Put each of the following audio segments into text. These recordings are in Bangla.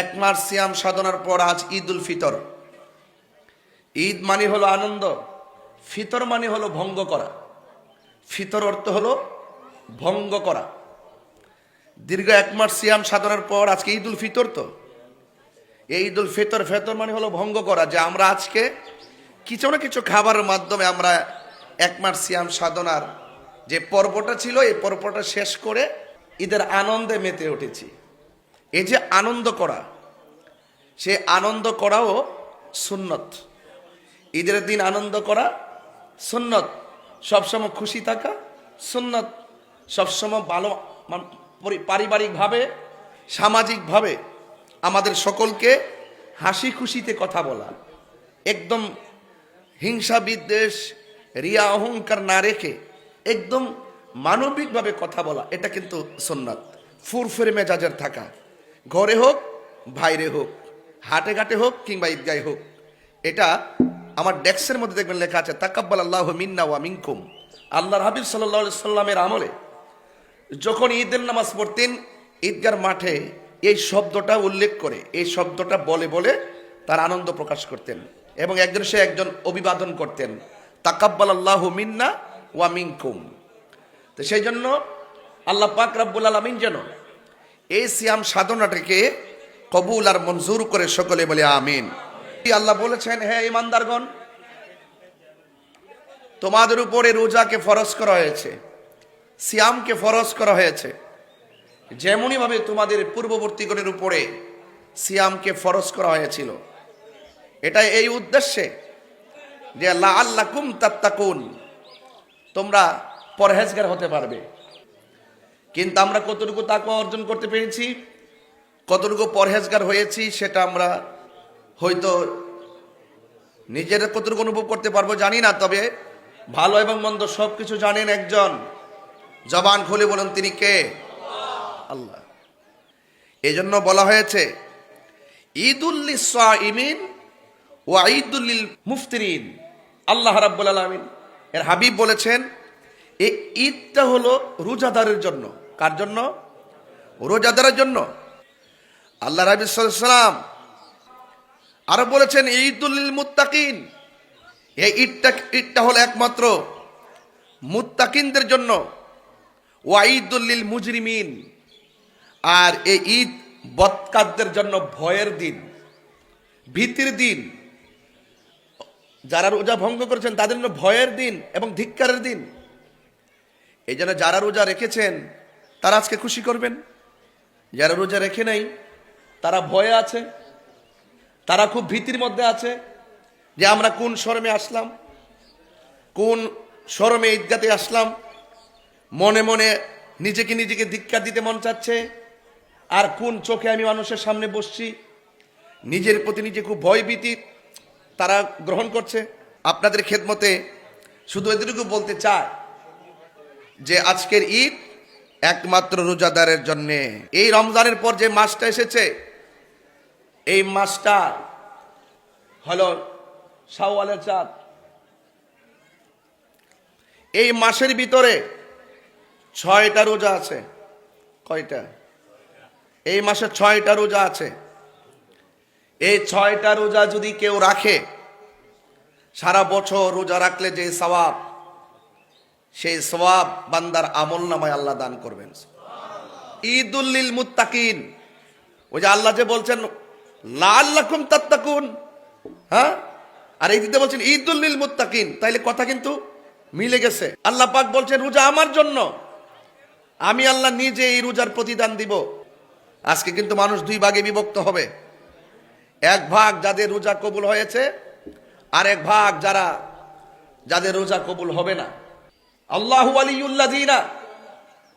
এক মাস সিয়াম সাধনার পর আজ ঈদ উল ফিতর। ঈদ মানে হলো আনন্দ, ফিতর মানে হলো ভঙ্গ করা। ফিতর অর্থ হলো ভঙ্গ করা। দীর্ঘ এক মাস সিয়াম সাধনার পর আজকে ঈদ উল ফিতর। তো এই ঈদ উল ফিতর, ফেতর মানে হলো ভঙ্গ করা, যে আমরা আজকে কিছু না কিছু খাবারের মাধ্যমে আমরা এক মাস সিয়াম সাধনার যে পর্বটা ছিল এই পর্বটা শেষ করে ঈদের আনন্দে মেতে উঠেছি। এই যে আনন্দ করা, সে আনন্দ করাও সুন্নত। ঈদের দিন আনন্দ করা সুন্নত, সবসময় খুশি থাকা সুন্নত, সবসময় ভালো পারিবারিকভাবে সামাজিকভাবে আমাদের সকলকে হাসি খুশিতে কথা বলা, একদম হিংসা বিদ্বেষ রিয়া অহংকার না রেখে একদম মানবিকভাবে কথা বলা, এটা কিন্তু সুন্নাত। ফুরফুরে মেজাজের থাকা, ঘরে হোক বাইরে হোক, হাটে ঘাটে হোক কিংবা ঈদগাহে হোক। এটা আমার ডেস্কের মধ্যে দেখবেন লেখা আছে তাকাব্বাল আল্লাহু মিন্না ওয়া মিনকুম। আল্লাহর হাবিব সাল্লাল্লাহু আলাইহি সাল্লামের আমলে যখন ঈদের নামাজ পড়তেন ঈদগার মাঠে এই শব্দটা উল্লেখ করে, এই শব্দটা বলে বলে তার আনন্দ প্রকাশ করতেন এবং একজন সে একজন অভিবাদন করতেন, তাকাব্বাল আল্লাহু মিন্না ওয়া মিনকুম। তো সেই জন্য আল্লাহ পাক রব্বুল আলামিন যেন এই সিয়াম সাধনাটাকে কবুল আর মঞ্জুর করে সকলে বলে আমিন। আল্লাহ বলেছেন, হে ঈমানদারগণ, তোমাদের উপরে রোজাকে ফরজ করা হয়েছে, সিয়ামকে ফরজ করা হয়েছে, যেমনই ভাবে তোমাদের পূর্ববর্তীগণের উপরে সিয়ামকে ফরজ করা হয়েছিল। এটা এই উদ্দেশ্যে যে লাআল্লাকুম তাত্তাকুন, তোমরা পরহেজগার হতে পারবে। কিন্তু আমরা কতটুকু তাকওয়া অর্জন করতে পেরেছি, কতটুকু পরহেজগার হয়েছি, সেটা আমরা হয়তো নিজেরা কতটুকু অনুভব করতে পারবো জানি না। তবে ভালো এবং মন্দ সব কিছু জানেন একজন, জবান খুলে বলেন তিনি কে? আল্লাহ। এই জন্য বলা হয়েছে ঈদুল লিসাইমিন ওয়া ঈদুল লিল মুফতিরিন। আল্লাহ রাব্বুল আলামিন এর হাবিব বলেছেন এই ঈদটা হলো রোজাদারের জন্য। কার জন্য? রোজাদারের জন্য। আল্লাহ রাব্বুল সাল্লাল্লাহু আরো বলেছেন ঈদুল লিল মুত্তাকিন, এই ঈদটা হলো একমাত্র মুত্তাকিনদের জন্য। ওয়া ঈদুল লিল মুজরিমিন, আর এই ঈদ বদকারদের জন্য ভয়ের দিন, ভীতির দিন। যারা রোজা ভঙ্গ করেছেন তাদের জন্য ভয়ের দিন এবং ধিক্কারের দিন। এই জন্য যারা রোজা রেখেছেন তারা আজকে খুশি করবেন, যারা রোজা রেখে নাই তারা ভয়ে আছে, তারা খুব ভীতির মধ্যে আছে যে আমরা কোন শরমে আসলাম, কোন শরমে ঈদগাতে আসলাম। মনে মনে নিজেকে ধিক্কার দিতে মন চাচ্ছে, আর কোন চোখে আমি মানুষের সামনে বসছি। নিজের প্রতি নিজে খুব ভয় ভীতি তারা গ্রহণ করছে। আপনাদের খেদমতে শুধু এতটুকু বলতে চায় যে আজকের ঈদ একমাত্র রোজাদারের জন্যে। এই রমজানের পর যে মাসটা এসেছে, এই মাসটা হলো শাওয়ালের চাঁদ। এই মাসের ভিতরে 6টা রোজা আছে। কয়টা? এই মাসে 6টা রোজা আছে। এই 6টা রোজা যদি কেউ রাখে, সারা বছর রোজা রাখলে যে সওয়াব, সেই সওয়াব বান্দার আমল নামায় আল্লাহ দান করবেন। ঈদুল লিল মুত্তাকিন, ওই যে আল্লাহ যে বলছেন লাআল্লাকুম তাত্তাকুন, হ্যাঁ, আর এই দিতে বলছেন ঈদুল লিল মুত্তাকিন, তাইলে কথা কিন্তু মিলে গেছে। আল্লাহ পাক বলছেন রোজা আমার জন্য, আমি আল্লাহ নিজে এই রোজার প্রতিদান দিব। আজকে কিন্তু মানুষ দুই ভাগে বিভক্ত হবে। এক ভাগ যাদের রোজা কবুল হয়েছে, আর এক ভাগ যাদের রোজা কবুল হবে না। আল্লাহু ওয়ালিয়ুল্লাযিনা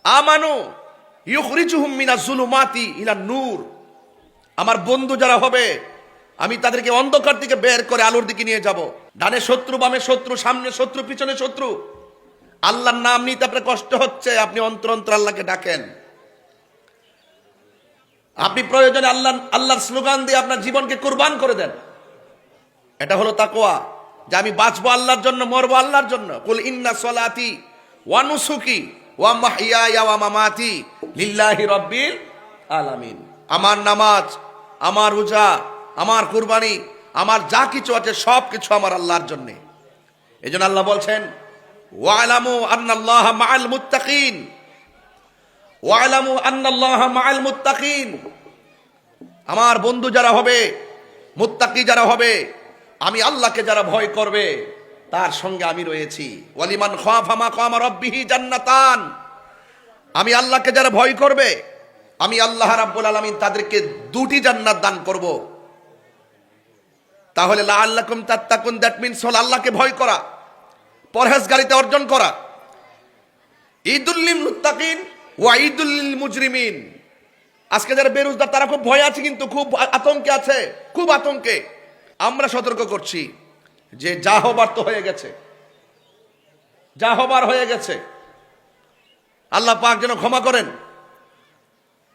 আমানু ইউখরিজুহুম মিনাজ যুলুমাতি ইলান নূর। আমার বন্ধু যারা হবে, আমি তাদেরকে অন্ধকার থেকে বের করে আলোর দিকে নিয়ে যাব। ডানে শত্রু, বামে শত্রু, সামনে শত্রু, পিছনে শত্রু। আল্লাহর নাম নিতে আপনার কষ্ট হচ্ছে, আপনি অন্তর আল্লাহকে ডাকেন। আপনি প্রয়োজনে আল্লাহর স্লোগান দিয়ে আপনার জীবনকে কুরবান করে দেন। এটা হলো তাকওয়া, যে আমি বাঁচবো আল্লাহর জন্য, মরবো আল্লাহর জন্য। কুল ইন্না সলাতি ওয়া নুসুকি ওয়া মাহইয়ায়া ওয়া মামাতি লিল্লাহি রাব্বিল আলামিন। আমার নামাজ, আমার রোজা, আমার কুরবানি, আমার যা কিছু আছে সব কিছু আমার আল্লাহর জন্য। এই জন্য আল্লাহ বলছেন ওয়ালামু আন্নাল্লাহা মাআল মুত্তাকিন, ওয়ালামু আন্নাল্লাহা মাআল মুত্তাকিন। আমার বন্ধু যারা হবে, মুত্তাকি যারা হবে, আমি আল্লাহকে যারা ভয় করবে তার সঙ্গে আমি রয়েছি। ওয়ালিমান খাফা মাকামা রাব্বিহি জান্নাতান। আমি আল্লাহকে যারা ভয় করবে, আমি আল্লাহ রাব্বুল আলামিন তাদেরকে দুটি জান্নাত দান করব। তাহলে লাআল্লাকুম তাত্তাকুন, দ্যাট মিন্স হল আল্লাহকে ভয় করা, পরহেজগারিতা অর্জন করা। ঈদুল লিল মুত্তাকিন ওয়া ঈদুল লিল মুজরিমিন। আজকে যারা বেরোজগার তারা খুব ভয় আছে, কিন্তু খুব আতঙ্কে আছে, খুব আতঙ্কে। আমরা সতর্ক করছি যে যা হবার তো হয়ে গেছে, যা হবার হয়ে গেছে। আল্লাহ পাক যেন ক্ষমা করেন।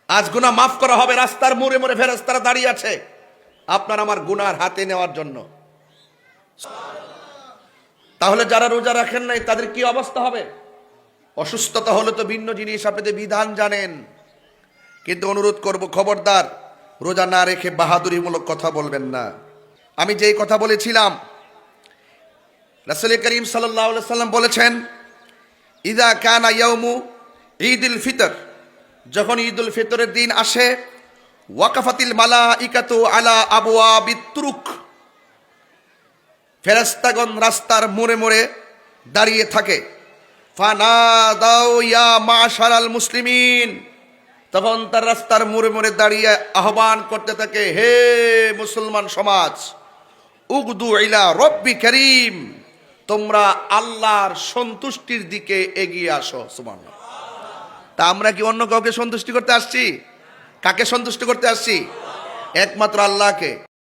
আজ গুনাহ মাফ করা হবে। রাস্তার মোড়ে মোড়ে ফেরেশতারা দাঁড়িয়ে আছে আপনার আমার গুনার হাতে নেওয়ার জন্য। তাহলে যারা রোজা রাখেন নাই তাদের কি অবস্থা হবে? অসুস্থতা হলে তো ভিন্ন জিনিস, আপনাদের বিধান জানেন, কিন্তু অনুরোধ করব খবরদার রোজা না রেখে বাহাদুরিমূলক কথা বলবেন না। আমি যেই কথা বলেছিলাম, রাসূল করিম সাল্লাল্লাহু আলাইহি সাল্লাম বলেছেন ইযা কানা ইয়াউমু ঈদুল ফিতর, যখন ঈদুল ফিতরের দিন আসে, ওয়াকাফাতিল মালাইকাতু আলা আবওয়াবিত তুরুক, ফেরেশতাগণ রাস্তার মোড়ে মোড়ে দাঁড়িয়ে থাকে। ফানাদাউ ইয়া মাশারাল মুসলিমিন, তখন তার রাস্তার মোড়ে মোড়ে দাঁড়িয়ে আহ্বান করতে থাকে, হে মুসলমান সমাজ, উগদু ইলা রব্বি করিম, তোমরা আল্লাহর সন্তুষ্টির দিকে এগিয়ে আসো। সুবহানাল্লাহ। তা আমরা কি অন্য কাউকে সন্তুষ্টি করতে আসছি? কাকে সন্তুষ্ট করতে আসছি? একমাত্র আল্লাহকে।